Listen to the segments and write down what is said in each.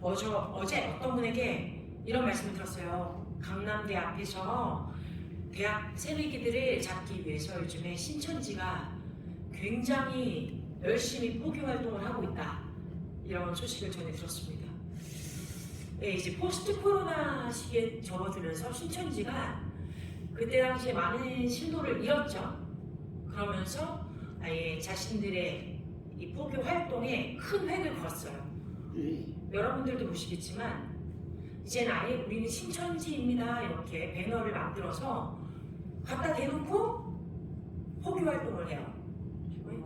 어제 어떤 분에게 이런 말씀을 들었어요. 강남대 앞에서 대학 새내기들을 잡기 위해서 요즘에 신천지가 굉장히 열심히 포교 활동을 하고 있다. 이런 소식을 전해 들었습니다. 네, 이제 포스트 코로나 시기에 접어들면서 신천지가 그때 당시에 많은 신도를 잃었죠. 그러면서 아예 자신들의 이 포교 활동에 큰 획을 그었어요. 여러분들도 보시겠지만 이제는 아예 우리는 신천지입니다 이렇게 배너를 만들어서 갖다 대놓고 포교 활동을 해요.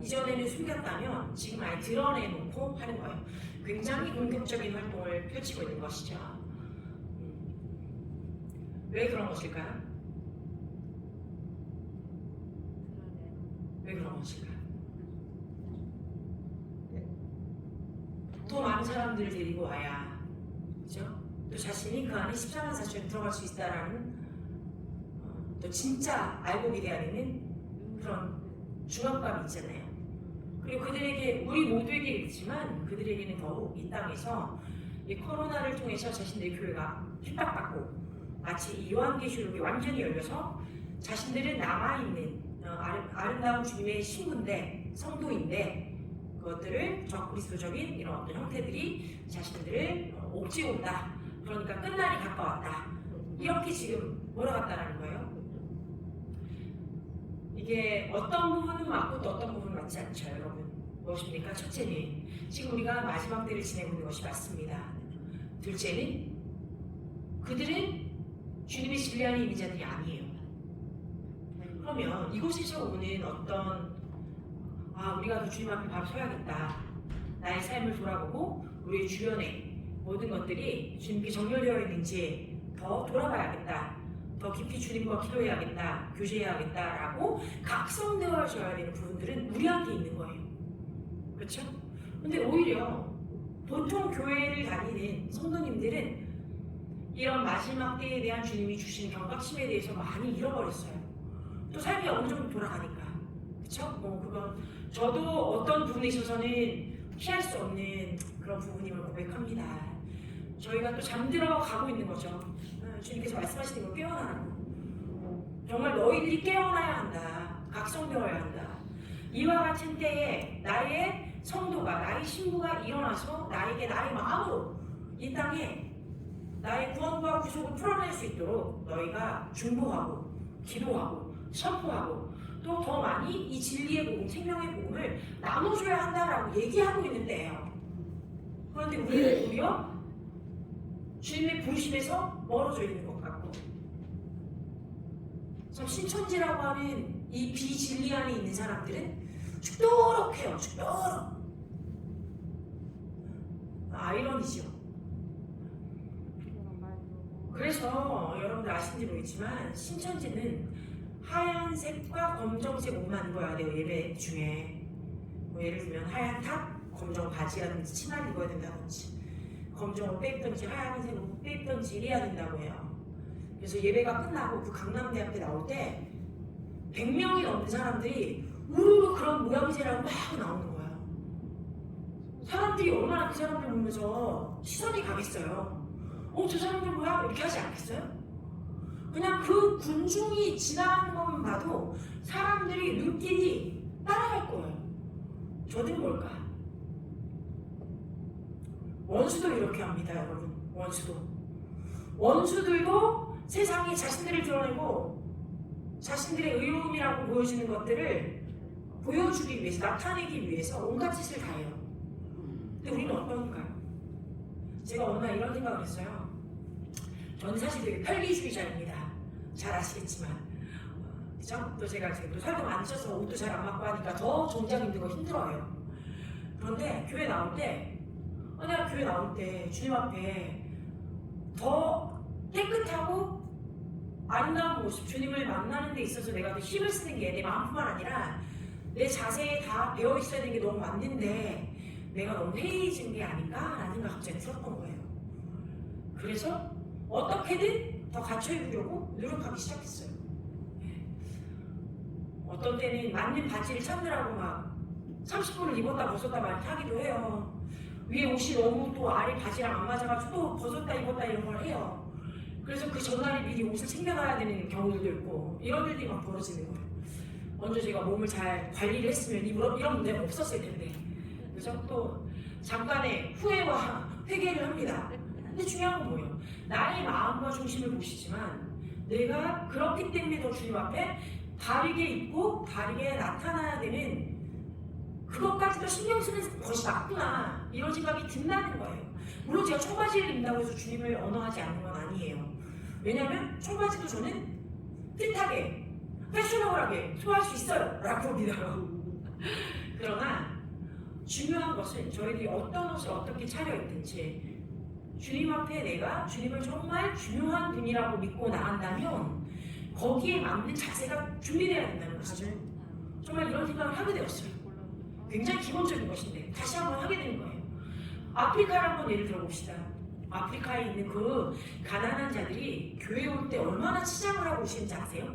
이전에는 숨겼다면 지금 아예 드러내놓고 하는 거예요. 굉장히 공격적인 활동을 펼치고 있는 것이죠. 왜 그런 것일까요? 왜 그런 것일까요? 더 많은 사람들을 데리고 와야, 그죠? 또 자신이 그 안에 14만 4천에 들어갈 수 있다라는 또 진짜 알고 기대야 되는 그런 중압감이 있잖아요. 그리고 그들에게, 우리 모두에게겠지만 그들에게는 더욱 이 땅에서 이 코로나를 통해서 자신들의 교회가 핍박받고 마치 이 요한계시록이 완전히 열려서 자신들은 남아있는 아름다운 주님의 신부인데, 성도인데 그것들을 적그리스도적인 이런 어떤 형태들이 자신들을 옥죄온다. 그러니까 끝날이 가까웠다. 이렇게 지금 몰아갔다는 거예요. 이게 어떤 부분은 맞고 또 어떤 부분은 맞지 않죠, 여러분. 무엇입니까? 첫째는 지금 우리가 마지막 때를 지내고 있는 것이 맞습니다. 둘째는 그들은 주님의 진리하는 이미자들이 아니에요. 그러면 이곳에서 오는 어떤 우리가 그 주님 앞에 바로 서야겠다. 나의 삶을 돌아보고 우리 주변에 모든 것들이 주님께 정렬되어 있는지 더 돌아봐야겠다. 더 깊이 주님과 기도해야겠다. 교제해야겠다라고 각성되어져야 되는 부분들은 우리한테 있는 거예요. 그렇죠? 근데 오히려 보통 교회를 다니는 성도님들은 이런 마지막 때에 대한 주님이 주신 경각심에 대해서 많이 잃어버렸어요. 또 삶이 어느 정도 돌아가니까. 그쵸? 그건 저도 어떤 부분에 있어서는 피할 수 없는 그런 부분임을 고백합니다. 저희가 또 잠들어 가고 있는 거죠. 주님께서 말씀하시는 걸 깨어나라고. 정말 너희들이 깨어나야 한다. 각성되어야 한다. 이와 같은 때에 나의 성도가, 나의 신부가 일어나서 나에게 나의 마음으로 이 땅에 나의 구원과 구속을 풀어낼 수 있도록 너희가 중보하고 기도하고 선포하고 또 더 많이 이 진리의 복음, 생명의 복음을 나눠줘야 한다라고 얘기하고 있는 때예요. 그런데 우리는 오히려 주님의 부르심에서 멀어져 있는 것 같고, 참 신천지라고 하는 이 비진리 안에 있는 사람들은 죽도록 해요. 죽도록. 아이러니죠. 그래서 여러분들 아신지 모르겠지만 신천지는 하얀색과 검정색 옷만 입어야 돼요. 예배 중에 예를 들면 하얀 탑, 검정 바지라든지 치마를 입어야 된다든지, 검정 옷 빼입던지 하얀색 옷 빼입던지 이래야 된다고 해요. 그래서 예배가 끝나고 그 강남대 앞에 나올 때 100명이 넘는 사람들이 우르르 그런 모양새라고 막 나오는 거예요. 사람들이 얼마나 그 사람들 보면서 시선이 가겠어요. 저 사람들 뭐야? 이렇게 하지 않겠어요? 그냥 그 군중이 지나가는 것만 봐도 사람들이 눈길이 따라갈 거예요. 저들은 뭘까? 원수도 이렇게 합니다, 여러분. 원수들도 세상에 자신들을 드러내고 자신들의 의로움이라고 보여지는 것들을 보여주기 위해서, 나타내기 위해서 온갖 짓을 다 해요. 근데 우리는 어떤가요? 제가 어느 날 이런 생각을 했어요. 저는 사실 되게 편리주의자입니다. 잘 아시겠지만, 그죠? 또 제가 지금 또 살도 많이 쪄서 옷도 잘 안 맞고 하니까 더 정장 입는 거 힘들어요. 그런데 교회 나올 때, 내가 교회 나올 때 주님 앞에 더 깨끗하고 아름다운 모습, 주님을 만나는 데 있어서 내가 더 힘을 쓰는 게 내 마음뿐만 아니라 내 자세에 다 배어 있어야 되는 게 너무 맞는데 내가 너무 회의해진 게 아닌가라는 생각이 갑자기 들었던 거예요. 그래서 어떻게든 더 갖춰 입으려고 노력하기 시작했어요. 어떤 때는 맞는 바지를 찾느라고 막 30분을 입었다 벗었다 많이 하기도 해요. 위에 옷이 너무 또 아래 바지랑 안 맞아가지고 또 벗었다 입었다 이런 걸 해요. 그래서 그 전날에 미리 옷을 챙겨놔야 되는 경우들도 있고 이런 일들이 막 벌어지는 거예요. 먼저 제가 몸을 잘 관리를 했으면 이런 문제가 없었을 텐데. 그래서 또 잠깐의 후회와 회개를 합니다. 근데 중요한 건 뭐예요? 나의 마음과 중심을 보시지만 내가 그렇기 때문에 더 주님 앞에 다르게 입고 다르게 나타나야 되는 그것까지도 신경 쓰는 것이 맞구나 이런 생각이 든다는 거예요. 물론 제가 청바지를 입는다고 해서 주님을 언어하지 않는 건 아니에요. 왜냐하면 청바지도 저는 핏하게 패셔너블하게 소화할 수 있어요 라고 믿어요. 그러나 중요한 것은 저희들이 어떤 옷을 어떻게 차려입든지 주님 앞에 내가 주님을 정말 중요한 분이라고 믿고 나간다면 거기에 맞는 자세가 준비되어야 된다는 것이죠. 정말 이런 생각을 하게 되었어요. 굉장히 기본적인 것인데 다시 한번 하게 되는 거예요. 아프리카를 한번 예를 들어봅시다. 아프리카에 있는 그 가난한 자들이 교회에 올 때 얼마나 치장을 하고 오시는지 아세요?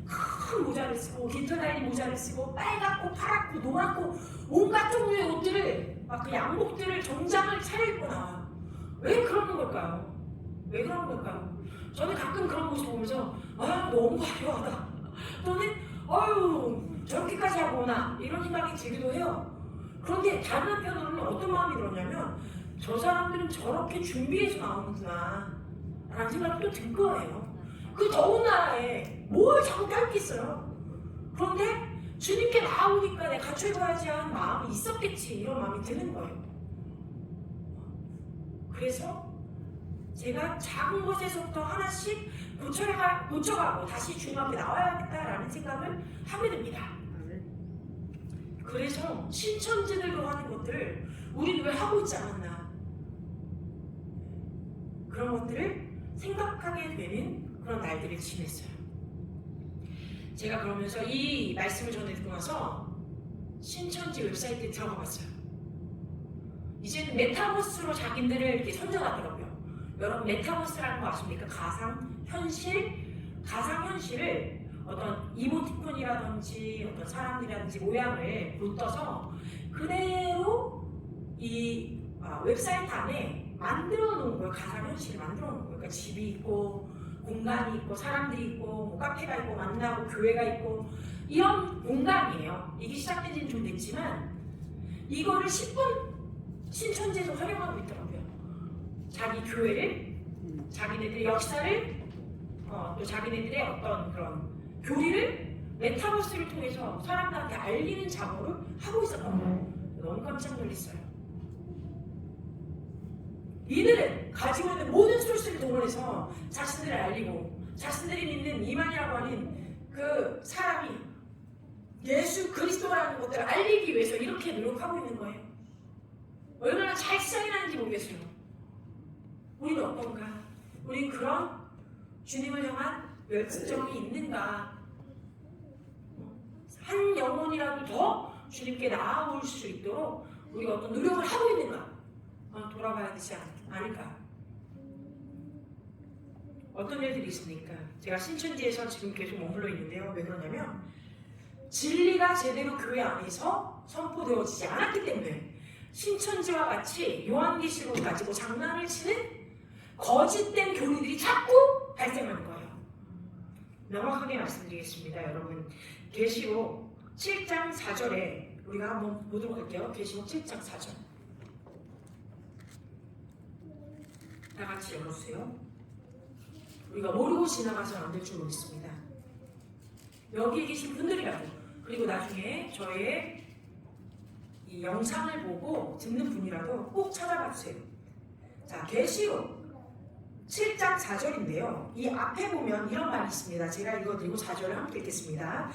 큰 모자를 쓰고 깃털 달린 모자를 쓰고 빨갛고 파랗고 노랗고 온갖 종류의 옷들을 막 그 양복들을 정장을 차려입고 나와요. 왜 그러는 걸까요? 왜 그러는 걸까요? 저는 가끔 그런 모습 보면서 아 너무 화려하다 또는 아유 저렇게까지 하고 오나 이런 생각이 들기도 해요. 그런데 다른 한편으로는 어떤 마음이 들었냐면 저 사람들은 저렇게 준비해서 나오는구나 라는 생각이 또 든 거예요. 그 더운 나라에 뭘 자꾸 껴있겠어요. 그런데 주님께 나오니까 내가 갖춰 입어야지 하는 마음이 있었겠지 이런 마음이 드는 거예요. 그래서 제가 작은 것에서부터 하나씩 고쳐가고 다시 주님 앞에 나와야겠다라는 생각을 하게 됩니다. 그래서 신천지들로 하는 것들을 우리는 왜 하고 있지 않았나 그런 것들을 생각하게 되는 그런 날들을 지냈어요. 제가 그러면서 이 말씀을 전해듣고 나서 신천지 웹사이트에 들어가 봤어요. 이제는 메타버스로 자기들을 이렇게 선정하더라고요. 여러분 메타버스라는 거 아십니까? 가상현실을 어떤 이모티콘이라든지 어떤 사람들이라든지 모양을 붙여서 그대로 이 웹사이트 안에 만들어 놓은 거예요. 가상현실을 만들어 놓은 거예요. 그러니까 집이 있고 공간이 있고 사람들이 있고 뭐 카페가 있고 만나고 교회가 있고 이런 공간이에요. 이게 시작된 지는 좀 됐지만 이거를 10분 신천지에서 활용하고 있더라고요. 자기 교회를 자기네들의 역사를 또 자기네들의 어떤 그런 교리를 메타버스를 통해서 사람들한테 알리는 작업을 하고 있었던 거예요. 너무 깜짝 놀랐어요. 이들은 가지고 있는 모든 소스를 동원해서 자신들을 알리고 자신들이 믿는 이만이라고 하는 그 사람이 예수 그리스도라는 것들을 알리기 위해서 이렇게 노력하고 있는 거예요. 얼마나 잘 시작이 나는지 모르겠어요. 우리는 어떤가? 우리는 그런 주님을 향한 열정이 있는가? 한 영혼이라도 더 주님께 나아올 수 있도록 우리가 어떤 노력을 하고 있는가? 돌아봐야 되지 않을까? 어떤 일들이 있습니까? 제가 신천지에서 지금 계속 머물러 있는데요. 왜 그러냐면 진리가 제대로 교회 안에서 선포되어지지 않았기 때문에 신천지와 같이 요한계시록을 가지고 장난을 치는 거짓된 교리들이 자꾸 발생하는 거예요. 명확하게 말씀드리겠습니다. 여러분 계시록 7장 4절에 우리가 한번 보도록 할게요. 계시록 7장 4절 다 같이 열어주세요. 우리가 모르고 지나가서는 안 될 줄 믿습니다. 여기 계신 분들이라도 그리고 나중에 저의 이 영상을 보고 듣는 분이라도 꼭 찾아봐 주세요. 자, 계시록 7장 4절인데요. 이 앞에 보면 이런 말이 있습니다. 제가 읽어드리고 4절을 함께 읽겠습니다.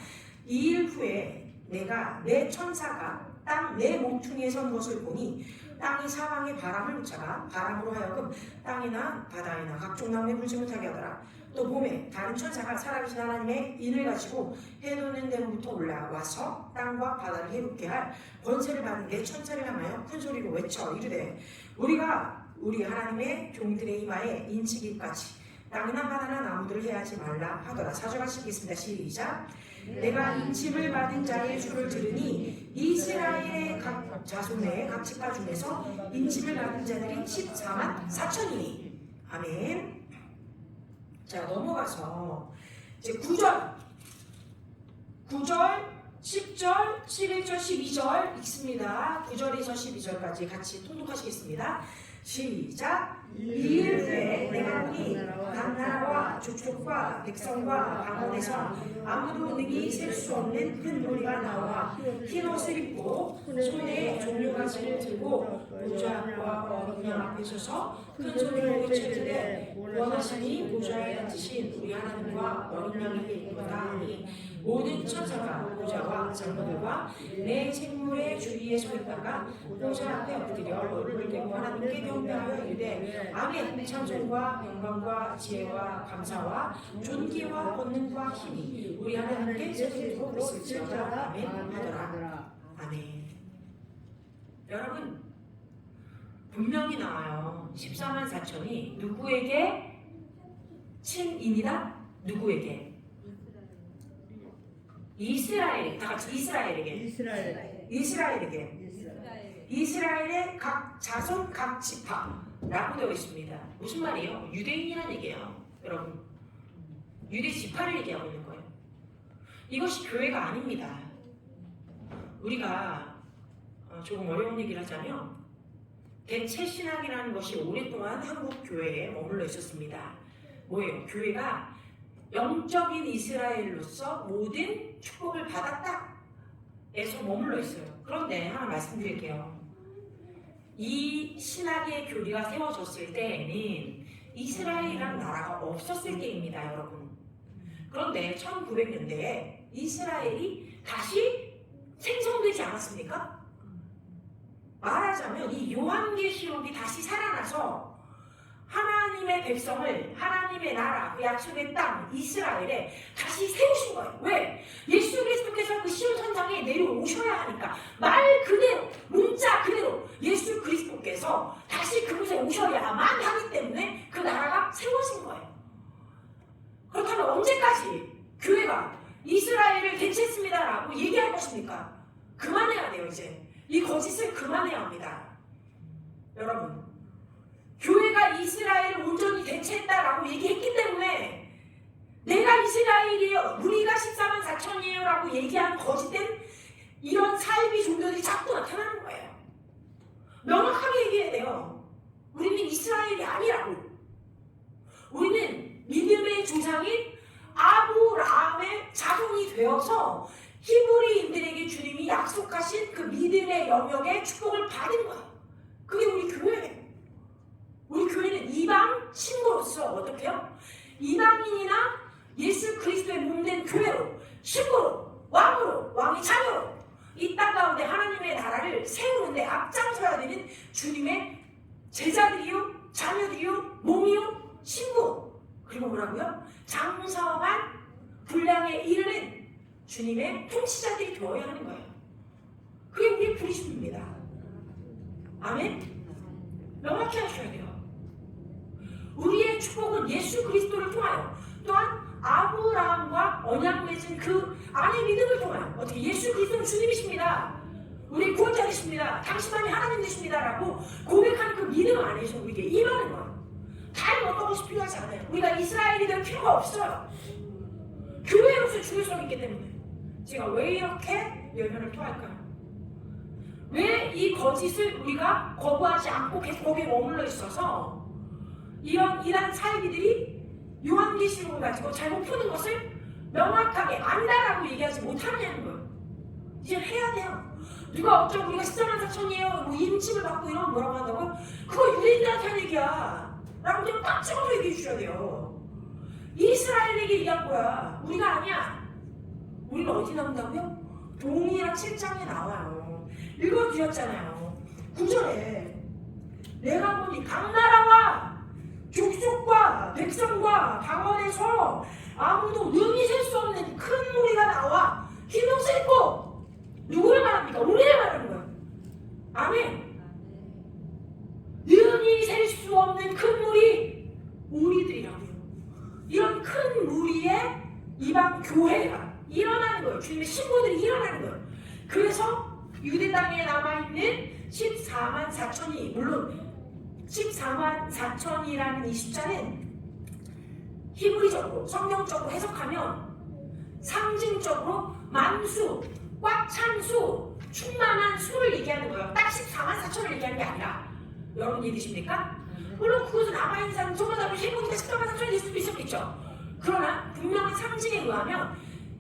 2일 후에 내가 내 천사가 땅 내 모퉁이에 선 것을 보니 땅이 사방에 바람을 쫓아가 바람으로 하여금 땅이나 바다에나 각종 나무에 물지 못하게 하더라. 또 봄에 다른 천사가 살아계신 하나님의 인을 가지고 해돋는 데로부터 올라와서 땅과 바다를 해롭게 할 권세를 받은 내 천사를 향하여 큰 소리로 외쳐 이르되 우리가 우리 하나님의 종들의 이마에 인치기까지 땅이나 바다나 나무들을 해하지 말라 하더라. 4절 같이 읽겠습니다. 시작. 내가 인침을 받은 자의 수를 들으니 이스라엘의 각 자손의 각 지파 중에서 인침을 받은 자들이 14만 4천이니. 아멘. 자, 넘어가서 이제 9절, 10절, 11절, 12절 읽습니다. 9절에서 12절까지 같이 통독하시겠습니다. 시작. 이일 후에 내가 보니 각 나라와 족속과 백성과 방언에서 아무도 능히 셀 수 없는 큰 무리가 나와 흰 옷을 입고 손에 종려가지를 들고 보좌 앞과 어린 양 앞에 서서 큰 소리로 외치되 원하시니 보좌에 앉으신 우리 하나님과 어린 양에게 있도다 하니 모든 천사가 보좌와 장로들과 내 생물의 주위에 서 있다가 보좌 앞에 엎드려 얼굴을 대고 하나님께 경배하여 이르되 아멘. 찬송과 영광과 지혜와 감사와 존귀와 권능과 힘이 우리 하나님께 세세토록 있을지어다. 아멘 하더라. 아멘. 여러분, 분명히 나와요. 14만 4천이 누구에게 친인이다? 누구에게? 이스라엘. 다 같이 이스라엘에게. 이스라엘의 각 자손 각 지파라고 되어 있습니다. 무슨 말이에요? 유대인이라는 얘기예요. 여러분, 유대 지파를 얘기하고 있는 거예요. 이것이 교회가 아닙니다. 우리가 조금 어려운 얘기를 하자면 대체 신학이라는 것이 오랫동안 한국 교회에 머물러 있었습니다. 뭐예요? 교회가 영적인 이스라엘로서 모든 축복을 받았다 에서 머물러 있어요. 그런데 하나 말씀드릴게요. 이 신학의 교리가 세워졌을 때에는 이스라엘이라는 나라가 없었을 때입니다, 여러분. 그런데 1900년대에 이스라엘이 다시 생성되지 않았습니까? 말하자면 이 요한계시록이 다시 살아나서 하나님의 백성을 하나님의 나라, 그 약속의 땅 이스라엘에 다시 세우신 거예요. 왜? 예수 그리스도께서 그 시온 산상에 내려오셔야 하니까 말 그대로, 문자 그대로 예수 그리스도께서 다시 그곳에 오셔야만 하기 때문에 그 나라가 세워진 거예요. 그렇다면 언제까지 교회가 이스라엘을 대체했습니다라고 얘기할 것입니까? 그만해야 돼요. 이제 이 거짓을 그만해야 합니다. 여러분, 교회가 이스라엘을 온전히 대체했다라고 얘기했기 때문에 내가 이스라엘이에요, 우리가 14만 4천이에요 라고 얘기한 거짓된 이런 사이비 종교들이 자꾸 나타나는 거예요. 명확하게 얘기해야 돼요. 우리는 이스라엘이 아니라고. 우리는 믿음의 조상인 아브라함의 자손이 되어서 히브리인들에게 주님이 약속하신 그 믿음의 영역의 축복을 받은 거예요. 그게 우리 교회예요. 우리 교회는 이방 신부로서 어떻게 해요? 이방인이나 예수 그리스도의 몸된 교회로, 신부로, 왕으로, 왕의 자녀로 이 땅 가운데 하나님의 나라를 세우는데 앞장서야 되는 주님의 제자들이요, 자녀들이요, 몸이요, 신부. 그리고 뭐라고요? 장성한 분량에 이르는 주님의 통치자들이 되어야 하는 거예요. 그게 우리 부르심입니다. 아멘? 명확히 하셔야 돼요. 우리의 축복은 예수 그리스도를 통하여, 또한 아브라함과 언약 맺은 그 안의 믿음을 통하여, 어떻게 예수 그리스도는 주님이십니다, 우리 구원자이십니다, 당신만이 하나님 되십니다 라고 고백하는 그 믿음 안에서 우리에게 임하는 거예요. 다른 어떤 것이 필요하지 않아요. 우리가 이스라엘이 될 필요가 없어요. 교회로서 중요성이 있기 때문에. 제가 왜 이렇게 열매를 토할까요? 왜 이 거짓을 우리가 거부하지 않고 계속 거기에 머물러 있어서 이런 이단 사이비들이 요한계시록을 가지고 잘못 푸는 것을 명확하게 안다라고 얘기하지 못하느냐는 거예요. 이제 해야 돼요. 누가 어쩌고 우리가 14만 4천이에요, 뭐 임침을 받고 이러면 뭐라고 한다고요? 그거 유대인들한테 한 얘기야 라고 좀 딱 찍어서 얘기해 주셔야 돼요. 이스라엘에게 얘기한 거야. 우리가 아니야. 우리는 어디 나온다고요? 동이랑 7장에 나와요. 읽어주셨잖아요. 9절에 내가 보니 각 나라와 족속과 백성과 방언에서 아무도 능히 셀 수 없는 큰 무리가 나와 흰 옷을 입고, 누구를 말합니까? 우리를 말하는 거예요. 아멘. 능히 셀 수 없는 큰 무리, 우리들이라고요. 이런 큰 무리의 이방 교회가 일어나는 14,000이라는 이 숫자는 히브리적으로 성경적으로 해석하면 상징적으로 만수, 꽉 찬 수, 충만한 수를 얘기하는 거예요. 딱 144,000을 얘기하는 게 아니라. 여러분 이해되십니까? 물론 그것은 남아있는 사람 전부 다 해보니까 144,000이 될 수도 있었겠죠. 그러나 분명한 상징에 의하면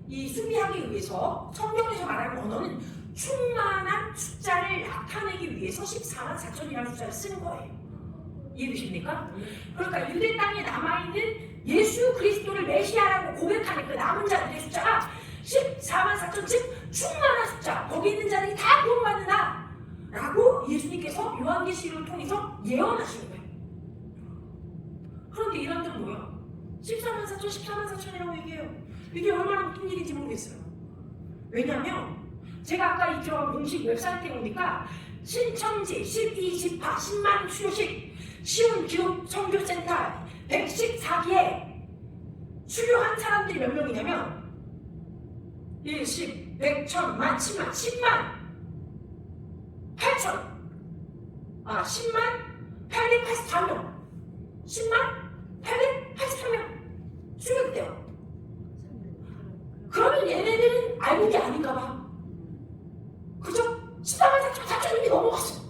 이 수비하기 위해서 성경에서 말하는 언어는 충만한 숫자를 나타내기 위해서 144,000이라는 숫자를 쓰는 거예요. 이해되십니까? 그러니까 유대 땅에 남아있는 예수 그리스도를 메시아라고 고백하는 그 남은 자들의 숫자가 144,000, 즉 충만한 숫자, 거기 있는 자들이 다 구원받는다 라고 예수님께서 요한계시록을 통해서 예언하시는 거예요. 그런데 이런 뜻 뭐예요? 144,000, 144,000이라고 얘기해요. 이게 얼마나 웃긴 일인지 모르겠어요. 왜냐하면 제가 아까 이 들어간 공식 웹사이트에 보니까 신천지 12, 18, 10만 수료식 시온 기독 선교센터 114기에 수료한 사람들이 몇 명이냐면 1, 10, 100, 1000, 10,000, 10만 8천 10만 884명 10만 884명 수료됐대요. 그러면 얘네들은 알고 게 아닌가 봐. 그죠? 14만 4천이 넘어갔어.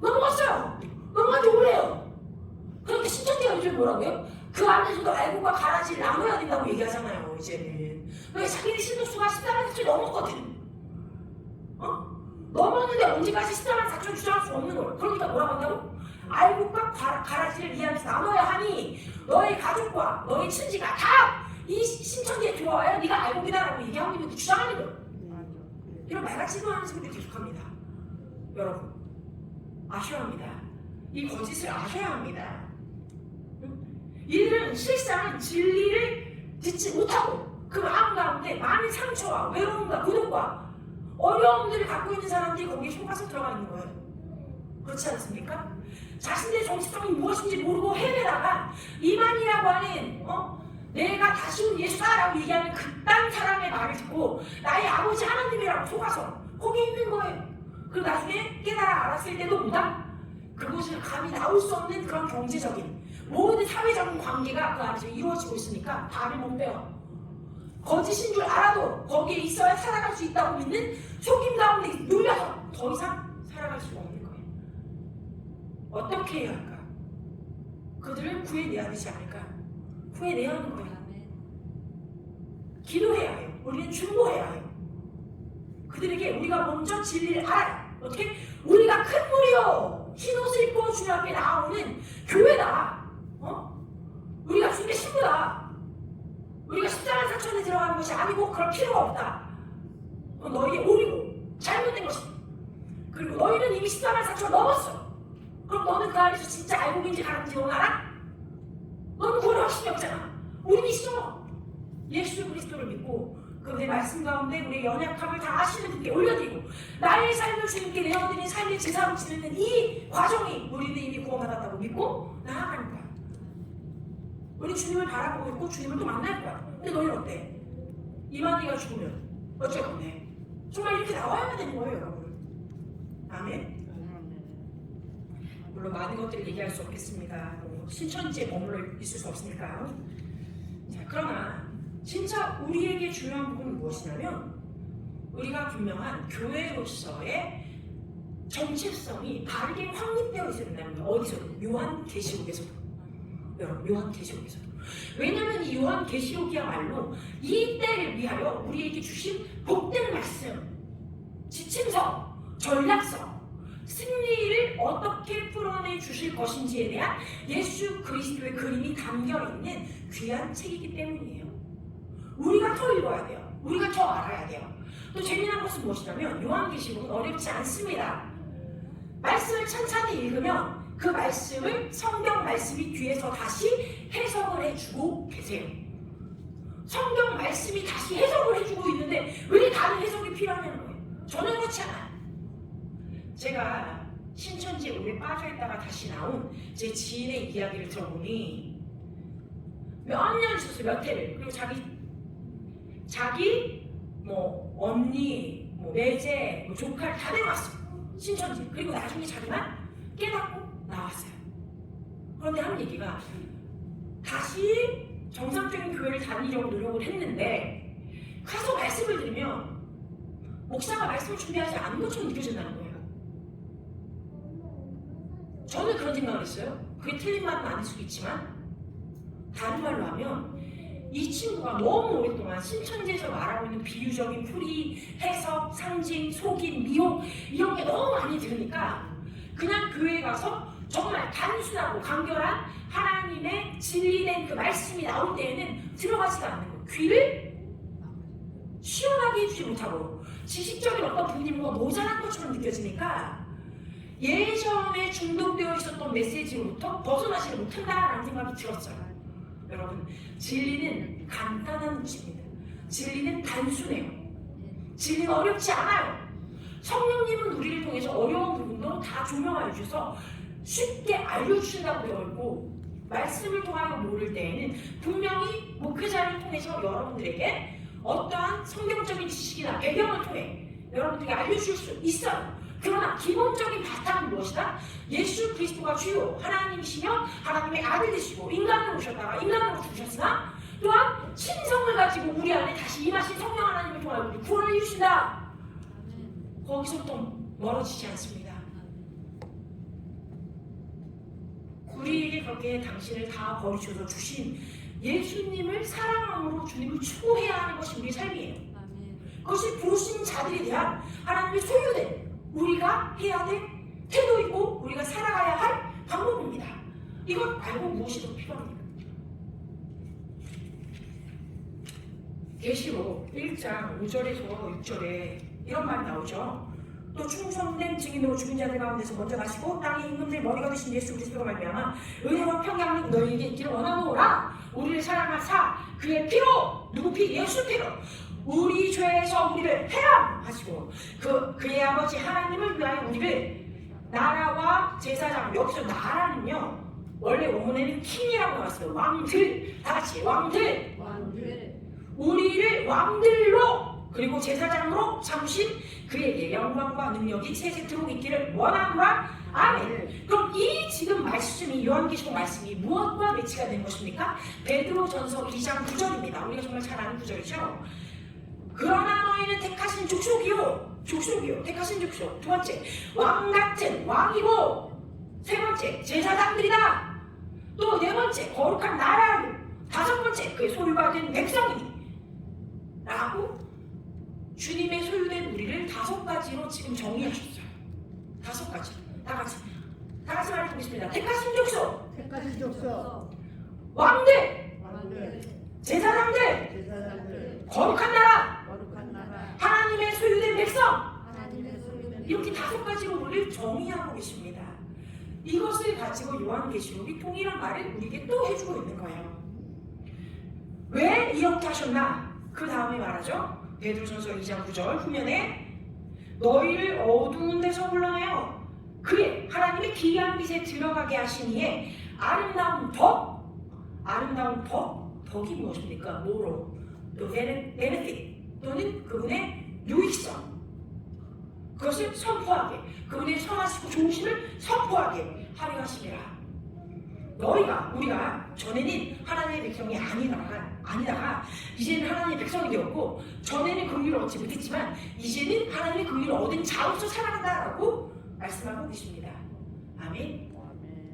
넘어갔어요. 넘어간 지 오래요. 그런데 신천지가 요즘 뭐라고요? 그 안에서도 알고가 가라지를 나눠야 된다고 얘기하잖아요. 이제는. 왜 자기네 신도수가 14만 4천이 넘었거든. 넘었는데 언제까지 14만 4천 주장할 수 없는 거예요. 그러니까 뭐라고 한다고? 알고가 가라지를 이 안에서 나눠야 하니 너의 가족과 너의 친지가 다 이 신천지에 들어와야 네가 알고기다라고 얘기하고 있는데 주장하는 거예요. 이런 말같지도 않은 소리를 계속합니다. 여러분 아셔야 합니다. 이 거짓을 아셔야 합니다. 이들은 실상은 진리를 듣지 못하고 그 마음 가운데 많은 상처와 외로움과 고독과 어려움들을 갖고 있는 사람들이 거기에 속아서 들어가 있는 거예요. 그렇지 않습니까? 자신의 정체성이 무엇인지 모르고 헤매다가 이만이라고 하는 내가 다시 온 예수다라고 얘기하는 그딴 사람의 말을 듣고 나의 아버지 하나님이라고 속아서 거기 있는 거예요. 그리고 나중에 깨달아 알았을 때도 뭐다? 그곳을 감히 나올 수 없는 그런 경제적인 모든 사회적인 관계가 그 안에서 이루어지고 있으니까 발을 못 빼요. 거짓인 줄 알아도 거기에 있어야 살아갈 수 있다고 믿는 속임 가운데 눌려서 더 이상 살아갈 수가 없는 거예요. 어떻게 해야 할까? 그들을 구해내야 되지 않을까? 구해내야 하는 거예요. 기도해야 해요. 우리는 중보해야 해요. 그들에게 우리가 먼저 진리를 알아요. 어떻게? 우리가 큰 무리요 흰 옷을 입고 주님 앞에 나오는 교회다. 우리가 주님의 신부다. 우리가 14만 4천에 들어가는 것이 아니고 그럴 필요가 없다. 너희의 오리고 잘못된 것이다. 그리고 너희는 이미 14만 4천 넘었어. 그럼 너는 그 안에서 진짜 알고인지 가는지 넌 알아? 너는 구원의 확신이 없잖아. 우리는 있어. 예수 그리스도를 믿고 그분의 말씀 가운데 우리의 연약함을 다 아시는 분께 올려드리고 나의 삶을 주님께 내어드린 삶의 제사로 지내는 이 과정이 우리는 이미 구원받았다고 믿고 나아가는 거야. 우리 주님을 바라보고 있고 주님을 또 만날 거야. 근데 너희는 어때? 이만희가 죽으면 어쩔 건데? 정말 이렇게 나와야 되는 거예요, 여러분. 아멘. 물론 많은 것들을 얘기할 수 없겠습니다. 신천지에 머물러 있을 수 없으니까요. 자, 그러나 진짜 우리에게 중요한 부분은 무엇이냐면 우리가 분명한 교회로서의 정체성이 바르게 확립되어 있어야 된다는 거예요. 어디서도? 요한계시록에서도. 여러분, 요한계시록에서도. 왜냐하면 이 요한계시록이야말로 이 때를 위하여 우리에게 주신 복된 말씀, 지침서, 전략서, 승리를 어떻게 풀어내 주실 것인지에 대한 예수 그리스도의 그림이 담겨있는 귀한 책이기 때문이에요. 우리가 더 읽어야 돼요. 우리가 더 알아야 돼요. 또 재미난 것은 무엇이냐면 요한계시록은 어렵지 않습니다. 말씀을 찬찬히 읽으면 그 말씀을 성경 말씀이 뒤에서 다시 해석을 해주고 계세요. 성경 말씀이 다시 해석을 해주고 있는데 왜 다른 해석이 필요하냐는 거예요. 전혀 그렇지 않아요. 제가 신천지에 오래 빠져있다가 다시 나온 제 지인의 이야기를 들어보니 몇 년 있었어요. 몇 해를. 그리고 자기 언니, 매제, 조카를 다 데려왔어요. 신천지. 그리고 나중에 자기만 깨닫고 나왔어요. 그런데 하는 얘기가 다시 정상적인 교회를 다니려고 노력을 했는데 가서 말씀을 들으면 목사가 말씀을 준비하지 않은 것처럼 느껴진다는 거예요. 저는 그런 생각을 했어요. 그게 틀린 말은 아닐 수도 있지만 다른 말로 하면 이 친구가 너무 오랫동안 신천지에서 말하고 있는 비유적인 풀이, 해석, 상징, 속임, 미혹 이런 게 너무 많이 들으니까 그냥 교회에 가서 정말 단순하고 간결한 하나님의 진리된 그 말씀이 나올 때에는 들어가지가 않는 거예요. 귀를 시원하게 해주지 못하고 지식적인 어떤 부분이 뭔가 모자란 것처럼 느껴지니까 예전에 중독되어 있었던 메시지로부터 벗어나지 못한다라는 생각이 들었어요. 여러분, 진리는 간단한 것입니다. 진리는 단순해요. 진리는 어렵지 않아요. 성령님은 우리를 통해서 어려운 부분도 다 조명하여 주셔서 쉽게 알려주신다고 되어 있고, 말씀을 통하여 모를 때에는 분명히 목회자를 통해서 여러분들에게 어떠한 성경적인 지식이나 배경을 통해 여러분들에게 알려줄 수 있어요. 그러나 기본적인 바탕은 무엇이다? 예수 그리스도가 주요 하나님이시며 하나님의 아들 되시고 인간으로 오셨다가 인간으로 죽으셨으나 또한 신성을 가지고 우리 안에 다시 임하신 성령 하나님을 통하여 우리 구원을 이루신다. 거기서부터 멀어지지 않습니다. 우리에게 그렇게 당신을 다 버리셔서 주신 예수님을 사랑함으로 주님을 추구해야 하는 것이 우리의 삶이에요. 그것이 부르신 자들에 대한 하나님의 소유된 우리가 해야 될 태도이고 우리가 살아가야 할 방법입니다. 이것 말고 무엇이 더 필요합니까? 계시록 1장 5절에서 6절에 이런 말이 나오죠. 또 충성된 증인으로 죽은 자들 가운데서 먼저 가시고 땅의 임금들 머리가 되신 예수 그리스도가 말미암아 은혜와 평강이 너희에게 있기를 원하노라. 우리를 사랑하사 그의 피로, 누구 피? 예수 피로 우리 죄에서 우리를 해방하시고 그의 아버지 하나님을 위하여 우리를 나라와 제사장, 여기서 나라는요 원래 원문에는 킹이라고 나왔어요. 왕들, 다같이 왕들 우리를 왕들로 그리고 제사장으로 삼으신 그에게 영광과 능력이 세세토록 있기를 원하노라. 아멘. 그럼 이 지금 말씀이 요한계시록 말씀이 무엇과 매치가 된 것입니까? 베드로전서 2장 9절입니다. 우리가 정말 잘 아는 구절이죠. 그러나 너희는 택하신 족속이요 택하신 족속. 두 번째, 왕같은 왕이고, 세 번째, 제사장들이다. 또 네 번째, 거룩한 나라요. 다섯 번째, 그의 소유받은 백성이니 라고 주님의 소유된 우리를 다섯 가지로 지금 정의하셨어요. 다섯 가지. 다 같이 말해보겠습니다. 택하신 족속, 왕들, 제사장들, 거룩한 나라, 하나님의 소유된 백성. 이렇게 다섯 가지로 우리를 정의하고 계십니다. 이것을 가지고 요한계시록이 통일한 말을 우리에게 또 해주고 있는 거예요. 왜 이렇게 하셨나? 그 다음에 말하죠. 베드로전서 2장 9절 후면에 너희를 어두운 데서 불러내어 그의 하나님의 기이한 빛에 들어가게 하시니에 아름다운 덕이 무엇입니까? 뭐로? 또 베네핏 또는 그분의 유익성, 그것을 선포하게, 그분의 선하시고 좋으심을 선포하게 하려 하시니라. 우리가 전에는 하나님의 백성이 아니다가 이제는 하나님의 백성이 되었고, 전에는 긍휼을 얻지 못했지만 이제는 하나님의 긍휼을 얻은 자로서 살아간다라고 말씀하고 계십니다. 아멘.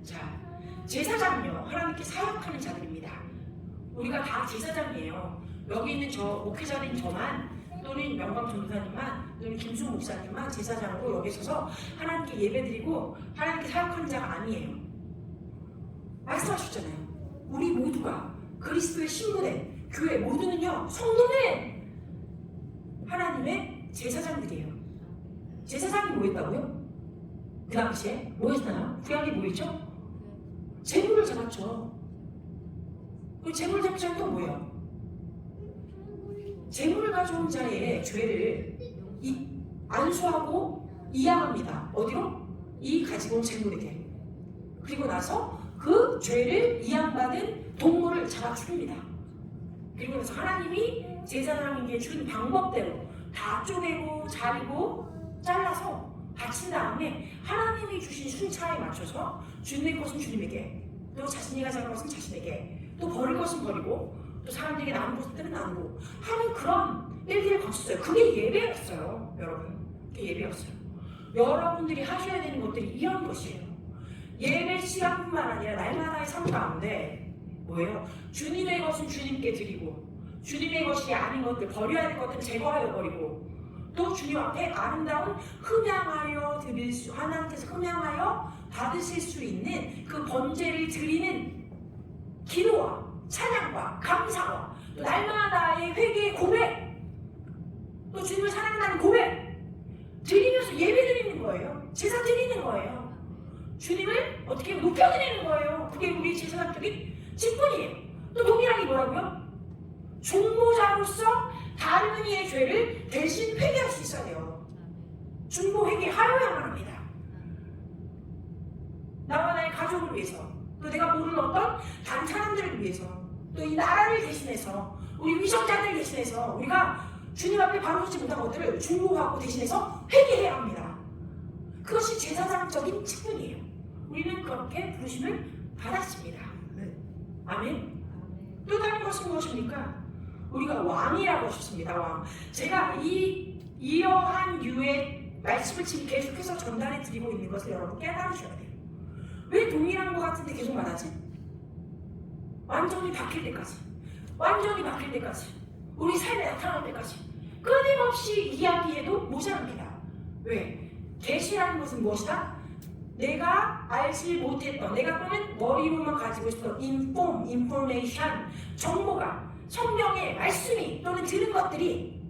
자, 제사장은요 하나님께 사역하는 자들입니다. 우리가 다 제사장이에요. 여기 있는 저 목회자인 저만, 또는 명광 전도사님만, 또는 김수 목사님만 제사장으로 여기 서서 하나님께 예배드리고 하나님께 사역하는 자가 아니에요. 말씀하셨잖아요. 우리 모두가 그리스도의 신부된 교회 모두는요, 성도는 하나님의 제사장들이에요. 제사장이 뭐 했다고요? 그 당시에 뭐 했나요? 구약이 뭐 했죠? 제물을 잡았죠. 그 제물 잡기 전에 또 뭐예요? 제물을 가져온 자의 죄를 안수하고 이양합니다. 어디로? 이 가지고 온 제물에게. 그리고 나서 그 죄를 이양받은 동물을 잡아 죽입니다. 그리고 나서 하나님이 제사장에게 준 방법대로 다 쪼개고 자르고 잘라서 바친 다음에 하나님이 주신 순차에 맞춰서 주님의 것은 주님에게, 또 자신이 가져갈 것은 자신에게, 또 버릴 것은 버리고, 또 사람들에게 나누는 것들은 나누고 하는 그런 일들을 거쳤어요. 그게 예배였어요, 여러분. 그게 예배였어요. 여러분들이 하셔야 되는 것들이 이런 것이에요. 예배 시간뿐만 아니라 날마다의 삶 가운데 뭐예요? 주님의 것은 주님께 드리고, 주님의 것이 아닌 것들, 버려야 될 것들은 제거하여 버리고, 또 주님 앞에 아름다운 흠양하여 드릴 수, 하나님께서 흠양하여 받으실 수 있는 그 번제를 드리는 기도와 찬양과 감사와 또 날마다의 회개의 고백, 또 주님을 사랑한다는 고백 드리면서 예배 드리는 거예요. 제사 드리는 거예요. 주님을 어떻게 높여드리는 거예요. 그게 우리 제사장적인 직분이에요. 또 동일하게 뭐라고요? 중보자로서 다른 이의 죄를 대신 회개할 수 있어야 돼요. 중보 회개하여야만 합니다. 나와 나의 가족을 위해서, 또 내가 모르는 어떤 다른 사람들을 위해서, 또 이 나라를 대신해서, 우리 위정자들을 대신해서 우리가 주님 앞에 바로 서지 못한 것들을 중보하고 대신해서 회개해야 합니다. 그것이 제사장적인 직분이에요. 우리는 그렇게 부르심을 받았습니다. 아멘. 또 다른 것은 무엇입니까? 우리가 왕이라고 하셨습니다. 왕. 제가 이러한 유의 말씀을 지금 계속해서 전달해 드리고 있는 것을 여러분 깨달으셔야 돼요. 왜 동일한 것 같은데 계속 말하지? 완전히 바뀔 때까지, 완전히 바뀔 때까지, 우리 삶에 나타날 때까지 끊임없이 이야기해도 모자랍니다. 왜? 계시라는 것은 무엇이다? 내가 알지 못했던, 내가 또는 머리로만 가지고 있었던 information, 정보가, 성경의 말씀이 또는 들은 것들이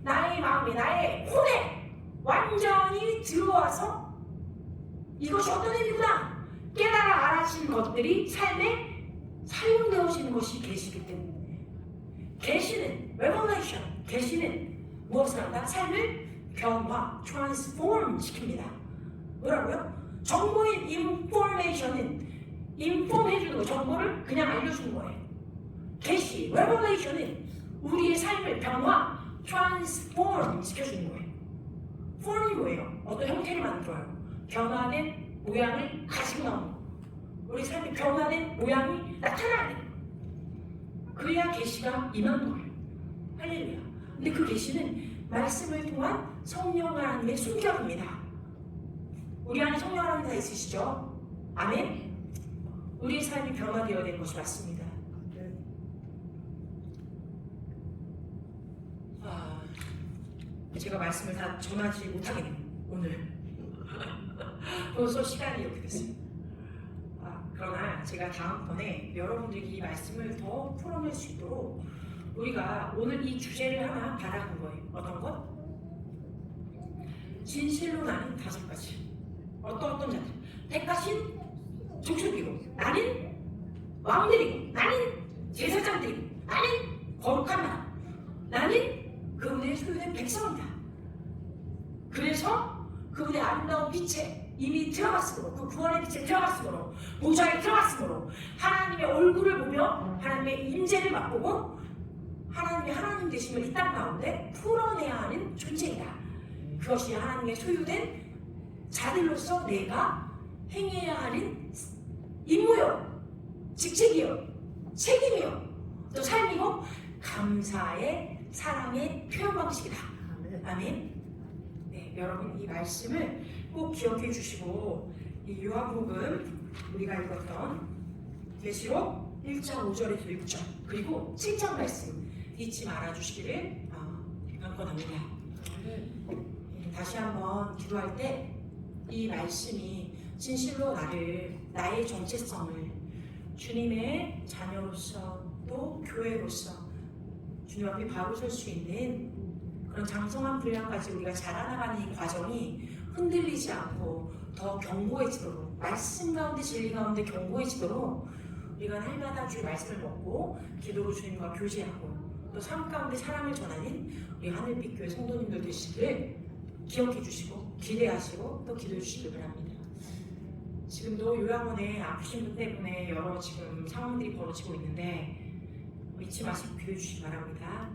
나의 마음에, 나의 혼에 완전히 들어와서 이것이 어떤 의미구나 깨달아 알아진 것들이 삶에 사용되어지는 것이 계시기 때문에, 계시는 revelation, 계시는 무엇을 한다? 삶을 변화, transform 시킵니다. 뭐라고요? 정보인 information은 inform 해주는 거예요. 정보를 그냥 알려주는 거예요. 계시, revelation은 우리의 삶을 변화, transform 시켜주는 거예요. form이 뭐예요? 어떤 형태를 만들어요. 변화된 모양을 가지고 나오는 거예요. 우리 삶이 변화된 모양이 나타나야 돼요. 그래야 계시가 임한 거예요. 할렐루야. 근데 그 계시는 말씀을 통한 성령 하나님의 순결입니다. 우리 안에 성령 하나님 다 있으시죠? 아멘? 우리의 삶이 변화되어야 되는 것이 맞습니다. 제가 말씀을 다 전하지 못하겠네요, 오늘. 벌써 시간이 이렇게 됐어요. 그러나 제가 다음번에 여러분들이 이 말씀을 더 풀어낼 수 있도록 우리가 오늘 이 주제를 하나 받아본 거예요. 어떤 것? 진실로 나는 5가지. 어떤 자들? 택하신 족속이고, 나는 왕들이고, 나는 제사장들이고, 나는 거룩한 나라, 나는 그분의 소유된 백성이다. 그래서 그분의 아름다운 빛에 이미 들어갔으므로, 그 구원의 빛에 들어갔으므로, 보좌에 들어갔으므로 하나님의 얼굴을 보며 하나님의 임재를 맛보고 하나님의 하나님 되심을 이 땅 가운데 풀어내야 하는 존재이다. 그것이 하나님의 소유된 자들로서 내가 행해야 하는 임무요, 직책이요, 책임이요, 또 삶이고 감사의 사랑의 표현 방식이다. 아멘. 네, 여러분 이 말씀을 꼭 기억해 주시고, 이 요한복음 우리가 읽었던 계시록 1장 5절에서 6절 그리고 7장 말씀 잊지 말아 주시기를 간구합니다. 다시 한번 기도할 때 이 말씀이 진실로 나의 정체성을 주님의 자녀로서 또 교회로서 주님 앞에 바로 설 수 있는 그런 장성한 분량까지 우리가 자라나가는 이 과정이 흔들리지 않고 더 견고해지도록, 말씀 가운데 진리 가운데 견고해지도록 우리가 날마다 주의 말씀을 먹고 기도로 주님과 교제하고 또 삶 가운데 사랑을 전하는 우리 하늘빛 교회 성도님들 되시기를 기억해 주시고 기대하시고 또 기도해 주시길 바랍니다. 지금도 요양원에 아프신 분 때문에 여러 지금 상황들이 벌어지고 있는데 잊지 마시고 기도해 주시기 바랍니다.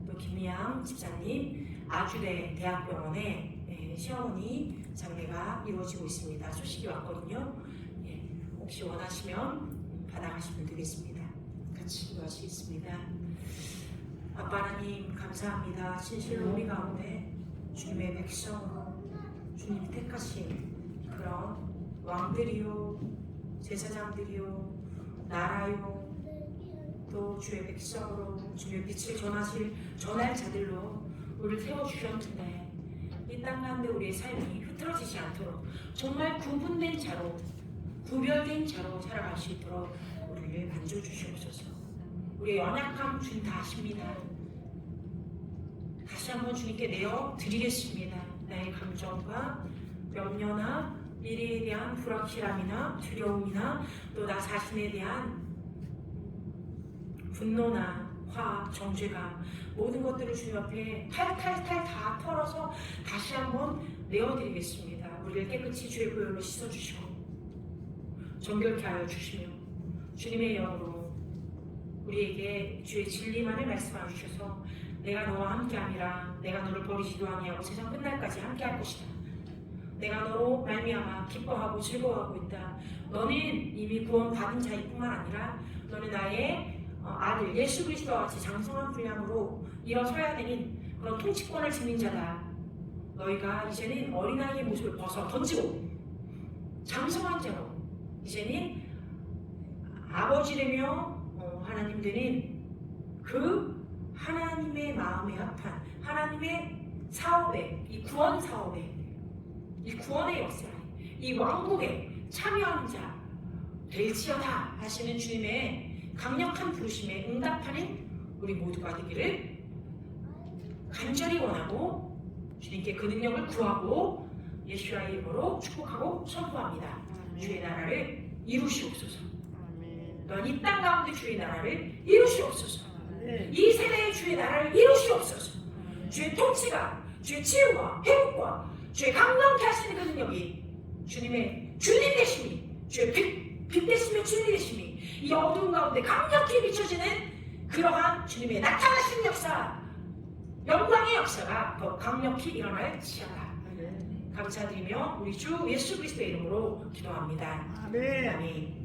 또 김미양 집사님 아주대 대학병원에 시어머니 장례가 이루어지고 있습니다. 소식이 왔거든요. 혹시 원하시면 나가시면 되겠습니다. 같이 기도하시겠습니다. 아빠 하나님 감사합니다. 진실로 우리 가운데 주님의 백성으로 주님이 택하신 그런 왕들이요 제사장들이요 나라요 또 주의 백성으로 주의 빛을 전할 자들로 우리를 세워주셨는데 이 땅 가운데 우리의 삶이 흐트러지지 않도록 정말 구분된 자로 구별된 자로 살아갈 수 있도록 우리를 만져주시옵소서. 우리의 연약함 주님 다 아십니다. 다시 한번 주님께 내어 드리겠습니다. 나의 감정과 염려나 미래에 대한 불확실함이나 두려움이나 또 나 자신에 대한 분노나 화, 정죄감 모든 것들을 주님 앞에 탈탈탈 다 털어서 다시 한번 내어드리겠습니다. 우리를 깨끗이 주의 보혈로 씻어주시고 정결케 하여 주시며 주님의 영으로 우리에게 주의 진리만을 말씀하여 주셔서 내가 너와 함께함이라 내가 너를 버리지도 아니하고 세상 끝날까지 함께할 것이다. 내가 너로 말미암아 기뻐하고 즐거워하고 있다. 너는 이미 구원받은 자일 뿐만 아니라 너는 나의 아들 예수 그리스도와 같이 장성한 분량으로 일어서야 되는 그런 통치권을 지닌 자다. 너희가 이제는 어린아이의 모습을 벗어 던지고 장성한 자로 이제는 아버지되며 하나님 되는 그 하나님의 마음에 합한 하나님의 사업에 이 구원 사업에 이 구원의 역사에 이 왕국에 참여하는 자 될지어다 하시는 주님의 강력한 부르심에 응답하는 우리 모두가 되기를 간절히 원하고 주님께 그 능력을 구하고 예수의 이름으로 축복하고 선포합니다. 주의 나라를 이루시옵소서. 또한 이 땅 가운데 주의 나라를 이루시옵소서. 이 세대의 주의 나라를 이루시옵소서. 주의 통치가 주의 치유와 회복과 주의 강력케 하시는 그 능력이 주님의 주님 되심이 주의 빛 되심의 주님 되심이 이 어두운 가운데 강력히 비춰지는 그러한 주님의 나타나신 역사 영광의 역사가 더 강력히 일어날지어다. 감사드리며 우리 주 예수 그리스도의 이름으로 기도합니다. 아멘.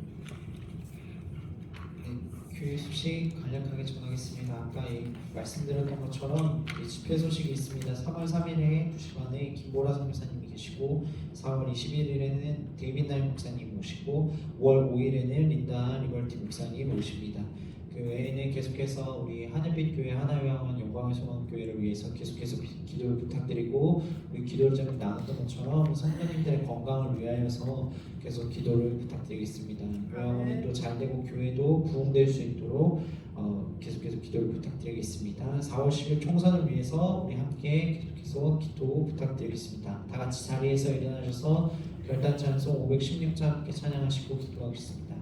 교회 소식 간략하게 전하겠습니다. 아까 말씀드렸던 것처럼 집회 소식이 있습니다. 3월 3일에 2시간에 김보라 선교사님이 계시고 4월 21일에는 데이빗 나인 목사님 오시고 5월 5일에는 린다 리버티 목사님 오십니다. 그 외에는 계속해서 우리 하늘빛 교회 하나요양원 영광의 소망 교회를 위해서 계속해서 기도를 부탁드리고 우리 기도를 좀 나눴던 것처럼 성도님들의 건강을 위하여서 계속 기도를 부탁드리겠습니다. 요양원이 또 잘되고 교회도 부흥될 수 있도록 계속해서 기도를 부탁드리겠습니다. 4월 10일 총선을 위해서 우리 함께 계속해서 기도 부탁드리겠습니다. 다 같이 자리에서 일어나셔서 결단 찬송 516자 함께 찬양하시고 기도하겠습니다.